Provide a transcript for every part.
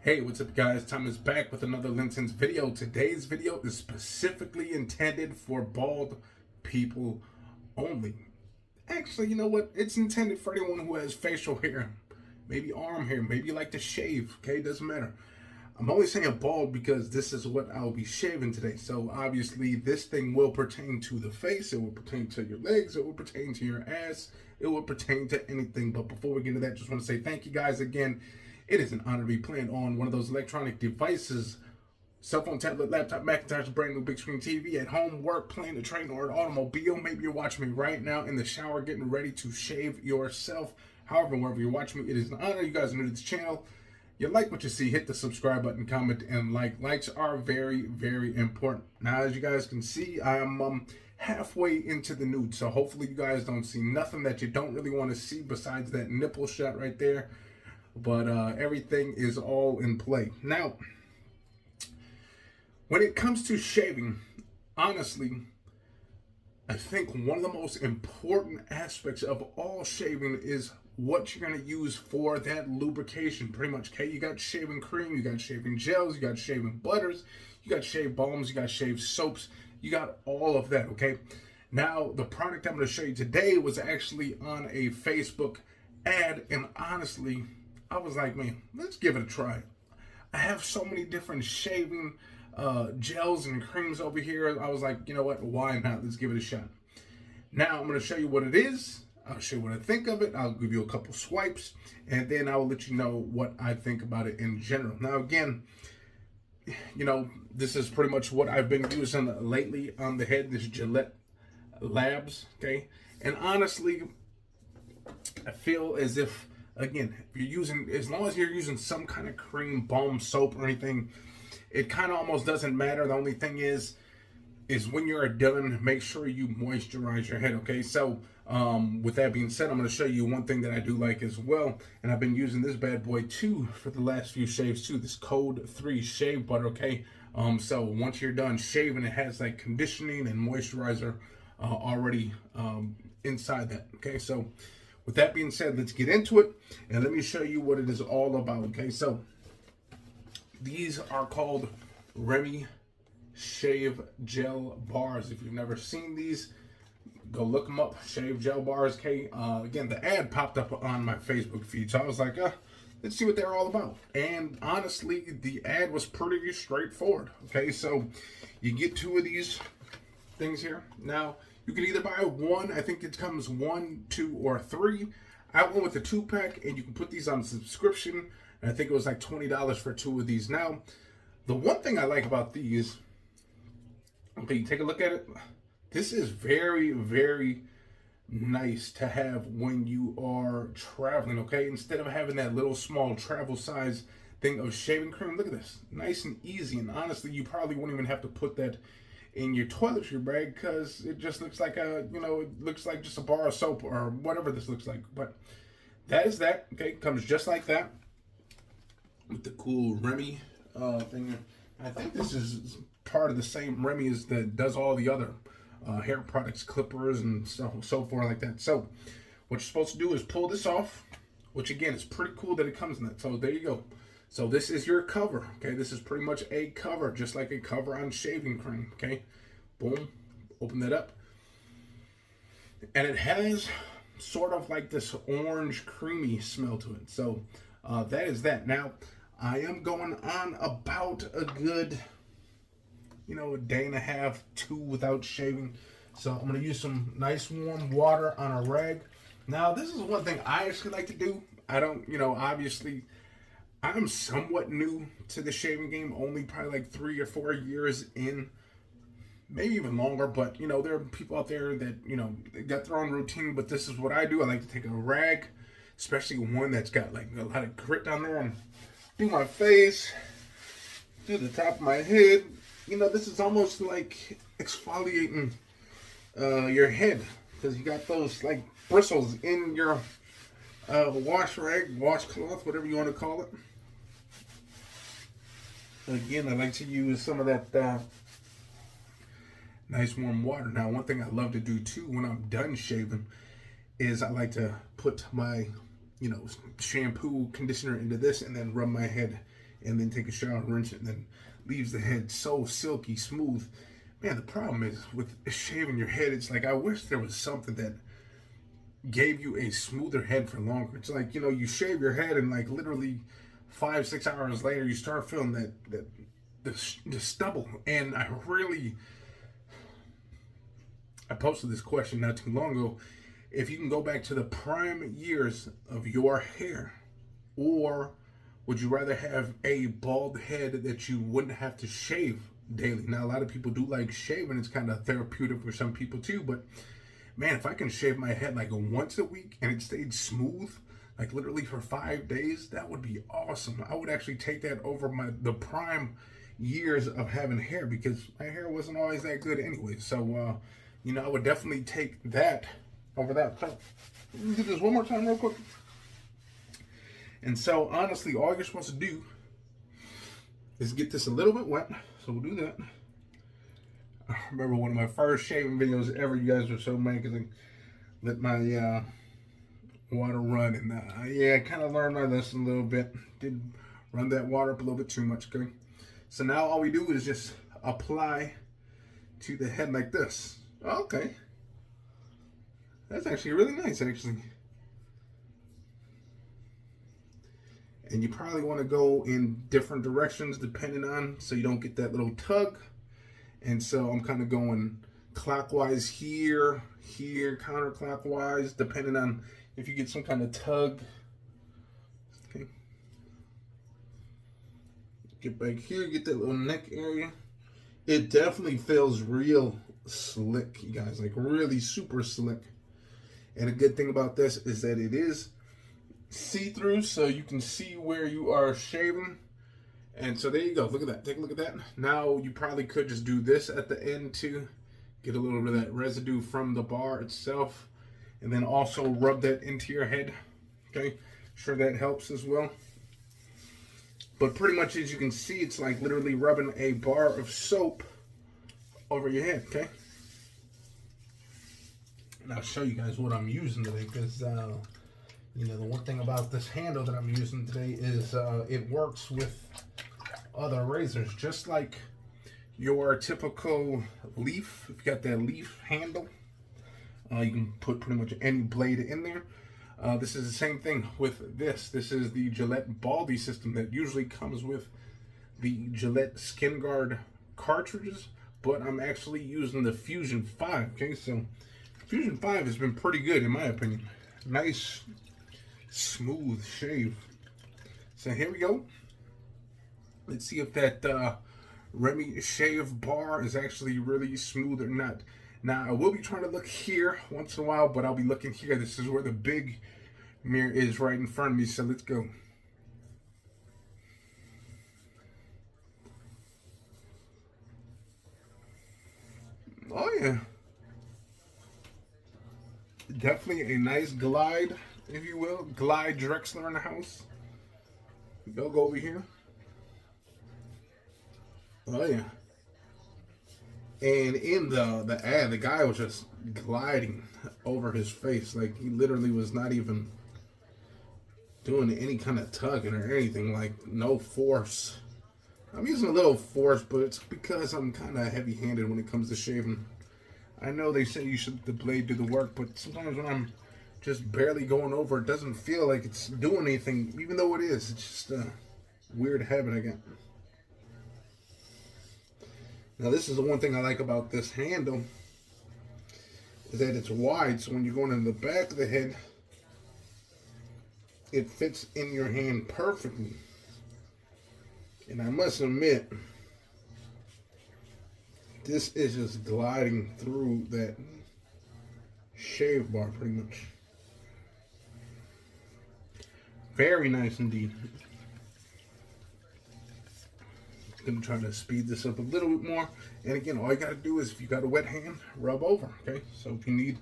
Hey, what's up guys? Tom is back with another LinScents video. Today's video is specifically intended for bald people only. Actually, you know what? It's intended for anyone who has facial hair, maybe arm hair, maybe you like to shave, okay? Doesn't matter. I'm only saying bald because this is what I'll be shaving today. So obviously this thing will pertain to the face, it will pertain to your legs, it will pertain to your ass, it will pertain to anything. But before we get into that, just want to say thank you guys again. It is an honor to be playing on one of those electronic devices, cell phone, tablet, laptop, Macintosh, brand new big screen TV, at home, work, plane, a train, or an automobile. Maybe you're watching me right now in the shower getting ready to shave yourself. However, wherever you're watching me, it is an honor. You guys are new to this channel. You like what you see, hit the subscribe button, comment, and like. Likes are very, very important. Now, as you guys can see, I am halfway into the nude, so hopefully you guys don't see nothing that you don't really want to see besides that nipple shot right there. But everything is all in play. Now, when it comes to shaving, honestly, I think one of the most important aspects of all shaving is what you're going to use for that lubrication, pretty much. Okay, you got shaving cream, you got shaving gels, you got shaving butters, you got shave balms, you got shave soaps, you got all of that. Okay, now the product I'm going to show you today was actually on a Facebook ad, and honestly, I was like, man, let's give it a try. I have so many different shaving gels and creams over here. I was like, you know what? Why not? Let's give it a shot. Now I'm going to show you what it is. I'll show you what I think of it. I'll give you a couple swipes, and then I'll let you know what I think about it in general. Now, again, you know, this is pretty much what I've been using lately on the head, this Gillette Labs, okay? And honestly, I feel as if, again, if you're using, as long as you're using some kind of cream, balm, soap, or anything, it kind of almost doesn't matter. The only thing is when you're done, make sure you moisturize your head, okay? So, with that being said, I'm going to show you one thing that I do like as well, and I've been using this bad boy too for the last few shaves too, this Code 3 Shave Butter, okay? So once you're done shaving, it has like conditioning and moisturizer already inside that, okay? So, with that being said, let's get into it, and let me show you what it is all about, okay? So, these are called Remay Shave Gel Bars. If you've never seen these, go look them up. Shave Gel Bars, okay? Again, the ad popped up on my Facebook feed, so I was like, let's see what they're all about. And honestly, the ad was pretty straightforward, okay? So, you get two of these things here. Now, you can either buy one. I think it comes 1, 2, or 3. I went with the 2-pack, and you can put these on subscription. And I think it was like $20 for 2 of these. Now, the one thing I like about these, okay, take a look at it. This is very, very nice to have when you are traveling, okay? Instead of having that little small travel size thing of shaving cream, look at this. Nice and easy. And honestly, you probably won't even have to put that in your toiletry bag because it just looks like it looks like just a bar of soap or whatever this looks like. But that is that, okay? Comes just like that with the cool Remay thing. I think this is part of the same Remay as that does all the other hair products, clippers, and so forth like that. So what you're supposed to do is pull this off, which again is pretty cool that it comes in that. So there you go. So this is your cover, okay? This is pretty much a cover, just like a cover on shaving cream, okay? Boom, open that up. And it has sort of like this orange creamy smell to it. So that is that. Now, I am going on about a good, a day and a half, 2 without shaving. So I'm going to use some nice warm water on a rag. Now, this is one thing I actually like to do. I don't, obviously, I'm somewhat new to the shaving game, only probably like 3 or 4 years in, maybe even longer. But, there are people out there that, they got their own routine. But this is what I do. I like to take a rag, especially one that's got like a lot of grit on there, and do my face, do the top of my head. This is almost like exfoliating your head because you got those like bristles in your wash rag, washcloth, whatever you want to call it. Again, I like to use some of that nice warm water. Now, one thing I love to do too when I'm done shaving is I like to put my shampoo, conditioner into this and then rub my head and then take a shower, rinse it, and then leaves the head so silky smooth. Man, the problem is with shaving your head, it's like I wish there was something that gave you a smoother head for longer. It's like, you know, you shave your head and like literally 5-6 hours later you start feeling the stubble. And I posted this question not too long ago. If you can go back to the prime years of your hair, or would you rather have a bald head that you wouldn't have to shave daily? Now, a lot of people do like shaving. It's kind of therapeutic for some people too, but man, if I can shave my head like once a week and it stayed smooth, like literally for 5 days, that would be awesome. I would actually take that over the prime years of having hair, because my hair wasn't always that good anyway. So, you know, I would definitely take that over that. So, let me do this one more time real quick. And so, honestly, all you're supposed to do is get this a little bit wet. So we'll do that. I remember one of my first shaving videos ever. You guys were so mad because I let my water run. And yeah, I kind of learned my lesson a little bit. Did run that water up a little bit too much, okay? So now all we do is just apply to the head like this. Okay. That's actually really nice, actually. And you probably want to go in different directions depending on, so you don't get that little tug. And so I'm kind of going clockwise here, counterclockwise, depending on if you get some kind of tug. Okay. Get back here, get that little neck area. It definitely feels real slick, you guys, like really super slick. And a good thing about this is that it is see-through, so you can see where you are shaving. And so there you go. Look at that. Take a look at that. Now you probably could just do this at the end to get a little bit of that residue from the bar itself, and then also rub that into your head. Okay, sure, that helps as well. But pretty much, as you can see, it's like literally rubbing a bar of soap over your head. Okay, and I'll show you guys what I'm using today, because you know, the one thing about this handle that I'm using today is it works with other razors, just like your typical leaf. If you got that leaf handle, you can put pretty much any blade in there. This is the same thing with this. This is the Gillette Baldy system that usually comes with the Gillette Skin Guard cartridges, but I'm actually using the Fusion 5. Okay, so Fusion 5 has been pretty good in my opinion. Nice, smooth shave. So here we go. Let's see if that Remay Shave Bar is actually really smooth or not. Now, I will be trying to look here once in a while, but I'll be looking here. This is where the big mirror is, right in front of me, so let's go. Oh, yeah. Definitely a nice glide, if you will. Glide Drexler in the house. Go over here. Oh, yeah. And in the ad, the guy was just gliding over his face. Like, he literally was not even doing any kind of tugging or anything. Like, no force. I'm using a little force, but it's because I'm kind of heavy-handed when it comes to shaving. I know they say you should let the blade do the work, but sometimes when I'm just barely going over, it doesn't feel like it's doing anything, even though it is. It's just a weird habit I got. Now, this is the one thing I like about this handle, is that it's wide, so when you're going in the back of the head, it fits in your hand perfectly. And I must admit, this is just gliding through that shave bar pretty much. Very nice indeed. Gonna try to speed this up a little bit more. And again, all you gotta do is, if you got a wet hand, rub over. Okay, so if you need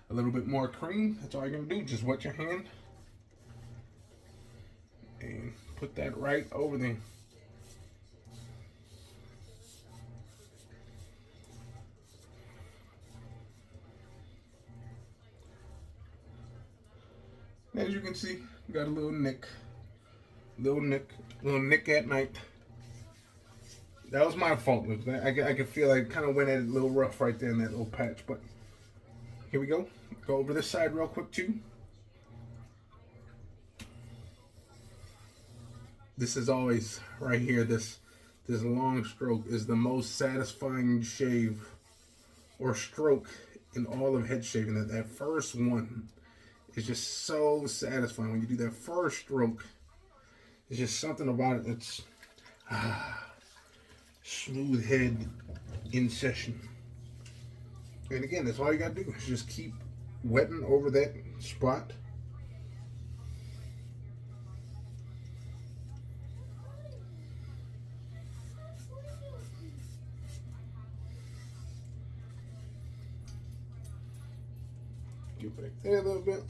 a little bit more cream, that's all you're gonna do. Just wet your hand and put that right over there. As you can see, got a little nick Little Nick at night. That was my fault. I could feel I kind of went at it a little rough right there in that little patch. But here we go. Go over this side real quick too. This is always right here. This long stroke is the most satisfying shave or stroke in all of head shaving. That first one is just so satisfying when you do that first stroke. It's just something about it. It's smooth head in session. And again, that's all you gotta do is just keep wetting over that spot. Get back there a little bit.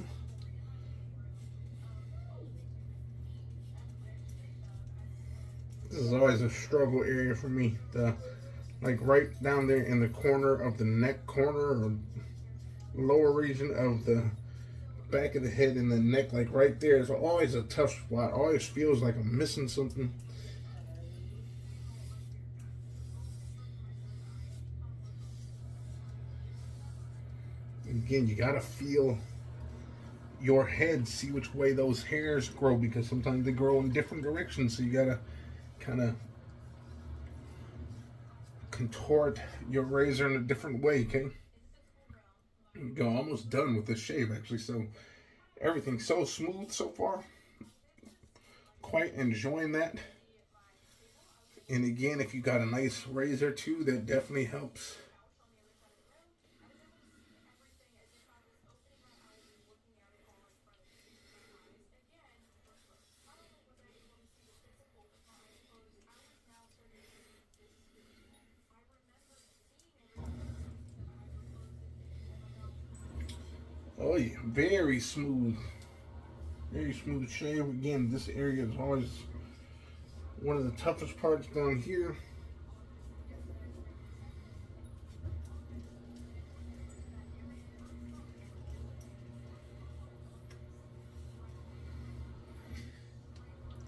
This is always a struggle area for me. Like right down there in the corner of the neck corner or lower region of the back of the head and the neck, like right there is always a tough spot. Always feels like I'm missing something. Again, you gotta feel your head, see which way those hairs grow, because sometimes they grow in different directions, so you gotta kind of contort your razor in a different way. Okay, go, almost done with this shave actually, so everything's so smooth so far. Quite enjoying that. And again, if you got a nice razor too, that definitely helps. Oh yeah, very smooth shave. Again, this area is always one of the toughest parts down here.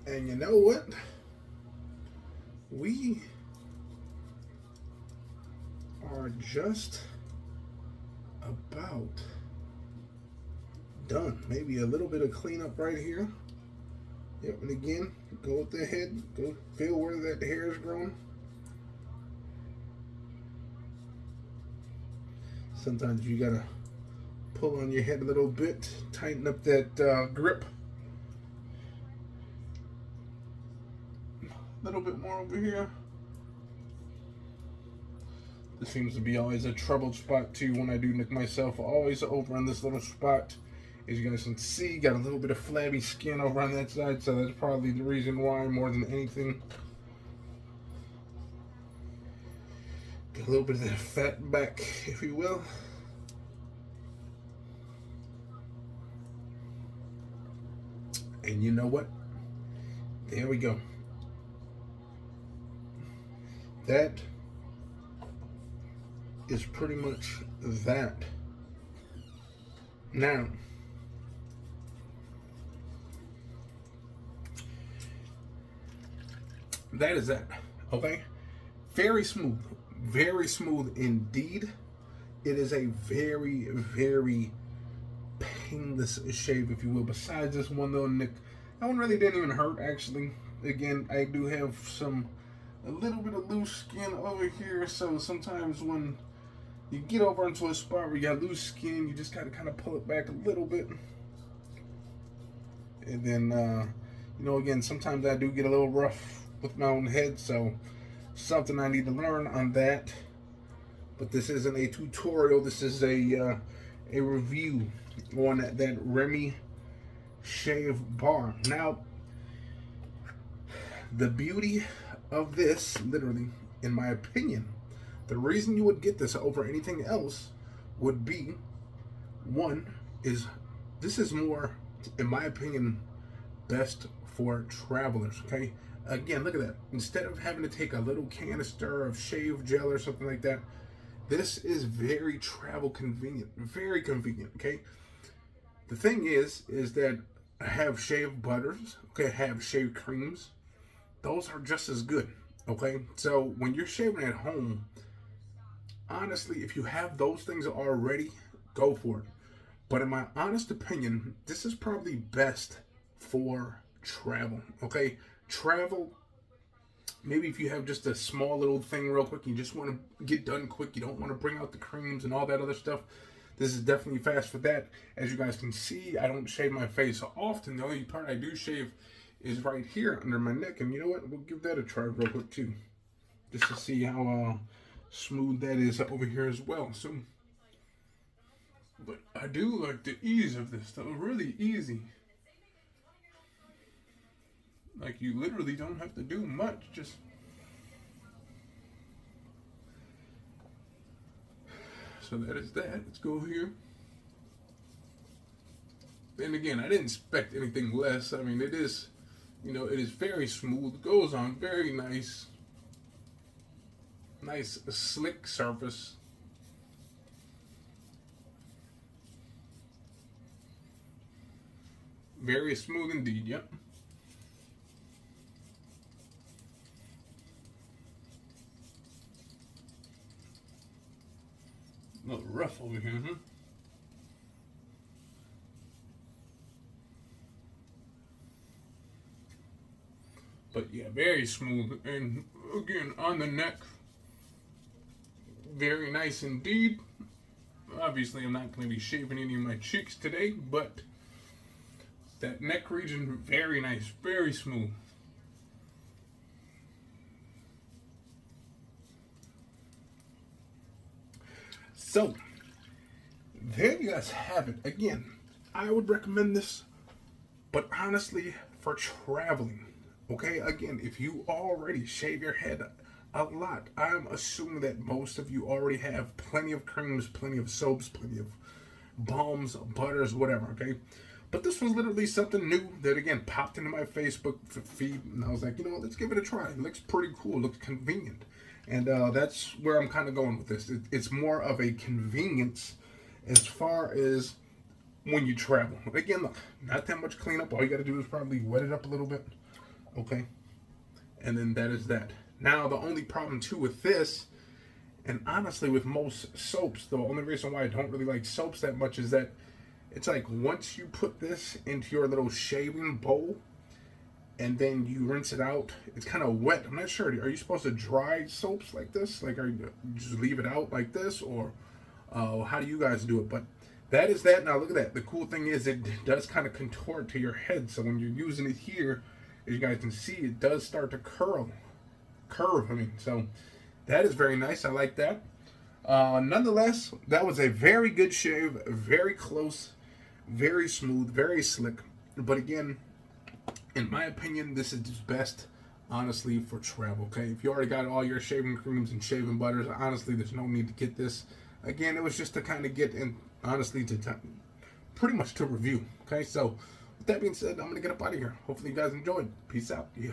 And you know what? We are just about done. Maybe a little bit of cleanup right here. Yep, and again, go with the head, go feel where that hair is growing. Sometimes you gotta pull on your head a little bit, tighten up that grip. A little bit more over here. This seems to be always a troubled spot too when I do nick myself. Always over on this little spot. As you guys can see, got a little bit of flabby skin over on that side, so that's probably the reason why more than anything. Got a little bit of that fat back, if you will. And you know what? There we go. That is pretty much that. Now, that is that. Okay, very smooth indeed. It is a very painless shave, if you will. Besides this one little nick, that one really didn't even hurt actually. Again, I do have a little bit of loose skin over here, so sometimes when you get over into a spot where you got loose skin, you just gotta kind of pull it back a little bit. And then, you know, again, sometimes I do get a little rough with my own head, so something I need to learn on that. But this isn't a tutorial, this is a review on that Remay Shave Bar. Now, the beauty of this, literally, in my opinion, the reason you would get this over anything else would be, one, is this is more, in my opinion, best for travelers, okay? Again, look at that. Instead of having to take a little canister of shave gel or something like that, this is very travel convenient, very convenient, okay? The thing is that I have shave butters. Okay, I have shave creams. Those are just as good. Okay, so when you're shaving at home, honestly, if you have those things already, go for it. But in my honest opinion, this is probably best for travel. Okay, travel. Maybe if you have just a small little thing real quick, you just want to get done quick, you don't want to bring out the creams and all that other stuff. This is definitely fast for that. As you guys can see, I don't shave my face often. The only part I do shave is right here under my neck. And you know what? We'll give that a try real quick too. Just to see how smooth that is over here as well. So, but I do like the ease of this though. Really easy. Like you literally don't have to do much. Just so that is that. Let's go here. And again, I didn't expect anything less. I mean, it is, you know, it is very smooth. It goes on very nice. Nice slick surface. Very smooth indeed, yep. A little rough over here, huh? But yeah, very smooth. And again, on the neck, very nice indeed. Obviously, I'm not going to be shaving any of my cheeks today, but that neck region, very nice, very smooth. So, there you guys have it. Again, I would recommend this, but honestly, for traveling, okay? Again, if you already shave your head a lot, I'm assuming that most of you already have plenty of creams, plenty of soaps, plenty of balms, butters, whatever, okay? But this was literally something new that, again, popped into my Facebook feed, and I was like, you know what, let's give it a try. It looks pretty cool, it looks convenient. And that's where I'm kind of going with this. It's more of a convenience as far as when you travel. Again, look, not that much cleanup. All you got to do is probably wet it up a little bit, okay? And then that is that. Now, the only problem, too, with this, and honestly, with most soaps, the only reason why I don't really like soaps that much is that it's like once you put this into your little shaving bowl and then you rinse it out, it's kind of wet. I'm not sure. Are you supposed to dry soaps like this? Like, are you just leave it out like this? Or how do you guys do it? But that is that. Now, look at that. The cool thing is it does kind of contort to your head. So when you're using it here, as you guys can see, it does start to curve. So that is very nice. I like that. Nonetheless, that was a very good shave. Very close. Very smooth. Very slick. But again, in my opinion, this is best, honestly, for travel, okay? If you already got all your shaving creams and shaving butters, honestly, there's no need to get this. Again, it was just to kind of get in, honestly, pretty much to review, okay? So, with that being said, I'm going to get up out of here. Hopefully, you guys enjoyed. Peace out. Yeah.